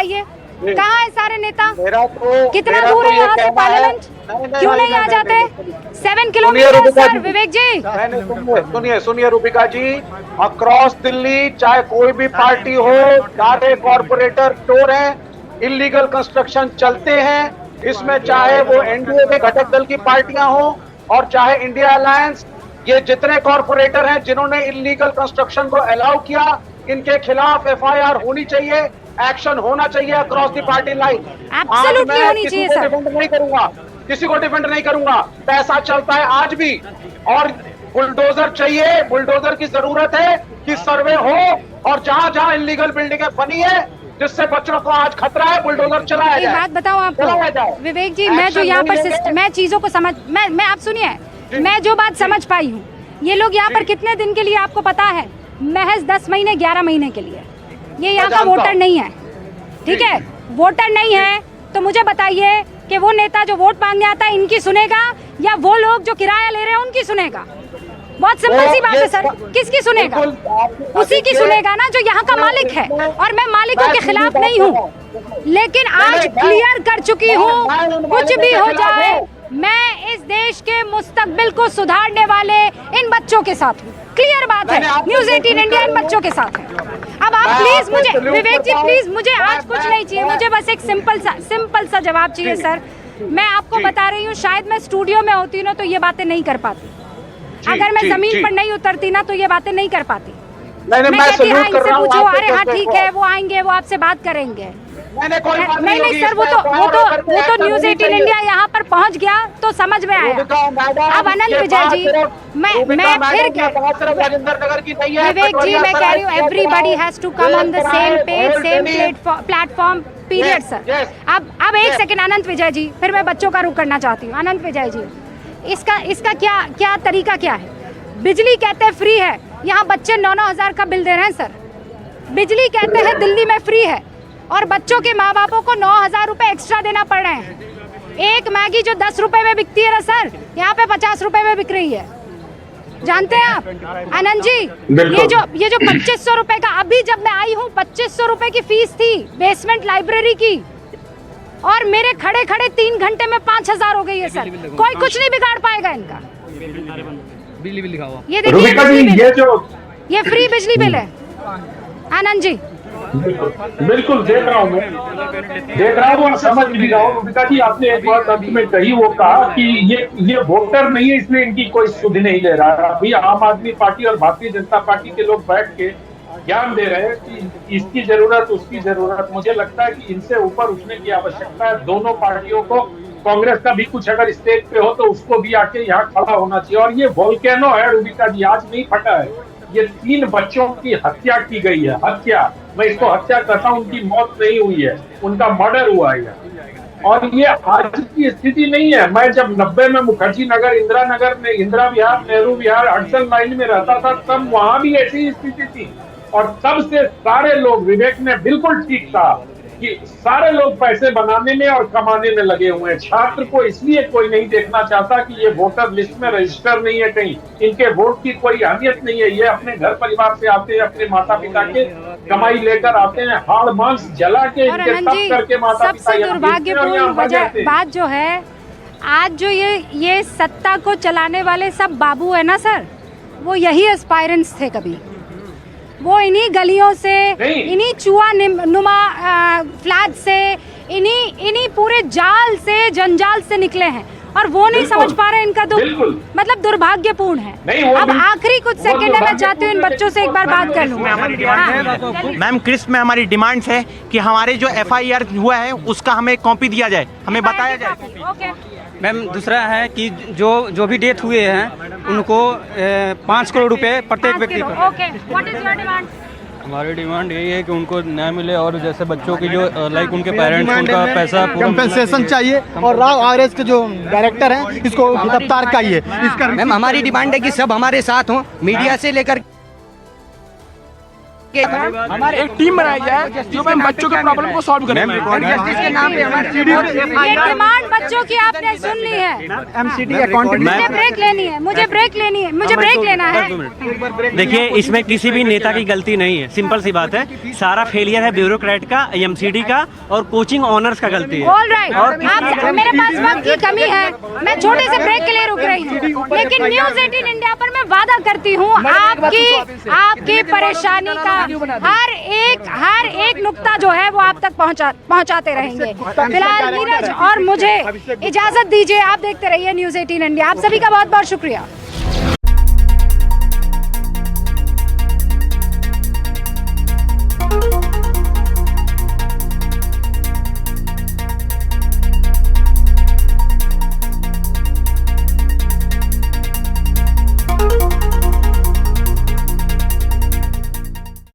बताइए, कहाँ है सारे नेता? तो कितना दूर है यहाँ से पार्लियामेंट? क्यों नहीं आ जाते? 7 किलोमीटर सर। विवेक जी सुनिए रूबिका जी, अक्रॉस दिल्ली चाहे कोई भी पार्टी हो, सारे कॉर्पोरेटर स्टोर हैं, इलीगल कंस्ट्रक्शन चलते हैं। इसमें चाहे वो एनडीए के घटक दल की पार्टियां हो और चाहे इंडिया अलायंस, ये जितने कॉर्पोरेटर हैं जिन्होंने इलीगल कंस्ट्रक्शन को अलाउ किया, इनके खिलाफ एफआईआर होनी चाहिए, एक्शन होना चाहिए across the party line. Absolutely होनी चाहिए सर। डिफेंड नहीं करूंगा, किसी को डिफेंड नहीं करूंगा। पैसा चलता है आज भी, और बुलडोजर चाहिए, बुलडोजर की जरूरत है कि सर्वे हो, और जहां जहां इलीगल बिल्डिंगें बनी है जिससे बच्चों को आज खतरा है, बुलडोजर चलाया जाए। एक बात बताओ आपको विवेक जी, मैं जो यहाँ पर मैं चीजों को समझ, मैं आप सुनिए, मैं जो बात समझ पाई हूँ, ये लोग यहाँ पर कितने दिन के लिए आपको पता है? महज 10 महीने 11 महीने के लिए। ये यहाँ का वोटर नहीं है, ठीक है? वोटर नहीं है तो मुझे बताइए कि वो नेता जो वोट मांगने आता है इनकी सुनेगा, या वो लोग जो किराया ले रहे हैं उनकी सुनेगा? बहुत सिंपल सी बात है सर, किसकी सुनेगा? उसी की सुनेगा ना जो यहाँ का मालिक है। और मैं मालिकों के खिलाफ नहीं हूँ, लेकिन आज क्लियर कर चुकी हूँ, कुछ भी हो जाए मैं इस देश के मुस्तकबिल को सुधारने वाले इन बच्चों के साथ हूँ। क्लियर बात है, न्यूज़ 18 इंडिया इन बच्चों के साथ है। अब आप प्लीज मुझे, विवेक जी प्लीज, मुझे आज कुछ नहीं चाहिए, मुझे बस एक सिंपल सा जवाब चाहिए सर। मैं आपको बता रही हूँ, शायद मैं स्टूडियो में होती ना तो ये बातें नहीं कर पाती, अगर मैं जमीन पर नहीं उतरती ना तो ये बातें नहीं कर पाती। मैं कहती हाँ इनसे पूछो, अरे हाँ ठीक है वो आएंगे, वो आपसे बात करेंगे। नहीं सर, वो तो न्यूज़ 18 इंडिया यहाँ पर पहुँच गया तो समझ में आया। अब अनंत विजय जी, मैं फिर विवेक जी मैं कह रही हूँ, everybody has to come on the same page, same platform, period sir. अब एक सेकंड अनंत विजय जी, फिर मैं बच्चों का रुख करना चाहती हूँ। अनंत विजय जी, इसका क्या तरीका क्या है? बिजली कहते हैं फ्री है, यहाँ बच्चे 9-9 हजार का बिल दे रहे हैं सर। बिजली कहते हैं दिल्ली में फ्री है, और बच्चों के माँ बापों को 9,000 रुपए एक्स्ट्रा देना पड़ रहे हैं। एक मैगी जो 10 रुपए में बिकती है ना सर, यहाँ पे 50 रुपए में बिक रही है। जानते हैं आप आनंद जी, ये जो 2500 रुपए का, अभी जब मैं आई हूँ 2500 रुपए की फीस थी बेसमेंट लाइब्रेरी की, और मेरे खड़े 3 घंटे में 5000 हो गई है सर। कोई कुछ नहीं बिगाड़ पाएगा इनका। बिजली बिल दिखाओ, ये देखिए, ये फ्री बिजली बिल है। आनंद जी बिल्कुल देख रहा हूँ, मैं देख रहा हूँ और समझ भी रहा हूँ। रूबिका जी आपने एक बात अंत में कही, वो कहा कि ये वोटर नहीं है इसलिए इनकी कोई सुध नहीं ले रहा है। अभी आम आदमी पार्टी और भारतीय जनता पार्टी के लोग बैठ के ज्ञान दे रहे हैं कि इसकी जरूरत, उसकी जरूरत। मुझे लगता है कि इनसे ऊपर उठने की आवश्यकता है दोनों पार्टियों को। कांग्रेस का भी कुछ अगर स्टेज पे हो तो उसको भी आके यहाँ खड़ा होना चाहिए। और ये वोल्केनो है रूबिका जी, आज नहीं फटा है, ये 3 बच्चों की हत्या की गई है। हत्या, मैं इसको हत्या कहता हूँ, उनकी मौत नहीं हुई है, उनका मर्डर हुआ है। और ये आज की स्थिति नहीं है। मैं जब 90 में मुखर्जी नगर, इंदिरा नगर में, इंदिरा विहार, नेहरू विहार, अडसन लाइन में रहता था, तब वहां भी ऐसी स्थिति थी। और तब से सारे लोग, विवेक ने बिल्कुल ठीक कहा कि सारे लोग पैसे बनाने में और कमाने में लगे हुए हैं। छात्र को इसलिए कोई नहीं देखना चाहता कि ये वोटर लिस्ट में रजिस्टर नहीं है, कहीं इनके वोट की कोई अहमियत नहीं है। ये अपने घर परिवार से आते हैं, अपने माता पिता के कमाई लेकर आते हैं, हाड़ मांस जला के इनके तप करके माता पिता। सबसे दुर्भाग्यपूर्ण बात जो है, आज जो ये सत्ता को चलाने वाले सब बाबू है ना सर, वो यही एस्पायरेंट्स थे कभी। वो इन्हीं गलियों से, इन्हीं चुआ नुमा फ्लैट से, इन्हीं पूरे जाल से, जंजाल से निकले हैं, और वो नहीं समझ पा रहे। इनका मतलब दुर्भाग्यपूर्ण है। अब आखिरी कुछ सेकंड है, मैं चाहती हूँ इन बच्चों से एक बार बात कर लूँ। मैम क्रिस्प में हमारी डिमांड्स है कि हमारे जो FIR हुआ है उसका हमें कॉपी दिया जाए, हमें बताया जाए। मैम दूसरा है कि जो भी डेथ हुए हैं उनको 5 करोड़ रुपए प्रत्येक व्यक्ति को। What is your demand? हमारी डिमांड यही है कि उनको न्याय मिले, और जैसे बच्चों की जो लाइक उनके पेरेंट्स, उनका पैसा कंपेंसेशन चाहिए। और राव आरएस के जो डायरेक्टर हैं इसको गिरफ्तार चाहिए। मैम हमारी डिमांड है कि सब हमारे साथ हों, मीडिया से लेकर एक टीम बनाई जाए जो मैम बच्चों के प्रॉब्लम को सॉल्व करे। ये डिमांड बच्चों की आपने सुन ली है। मुझे ब्रेक लेनी है, मुझे ब्रेक लेनी है, मुझे ब्रेक लेना है। देखिए, इसमें किसी भी नेता की गलती नहीं है, सिंपल सी बात है। सारा फेलियर है ब्यूरोक्रेट का, एमसीडी का और कोचिंग ऑनर्स का गलती है। ऑल राइट, आप मेरे पास वक्त की कमी है, मैं छोटे से ब्रेक के लिए रुक रही हूँ, लेकिन न्यूज़ 18 इंडिया पर मैं वादा करती हूँ आपकी परेशानी का हर एक नुक्ता जो है वो आप तक पहुँचाते रहेंगे। फिलहाल नीरज और मुझे इजाजत दीजिए, आप देखते रहिए न्यूज़ 18 इंडिया। आप सभी का बहुत बहुत शुक्रिया।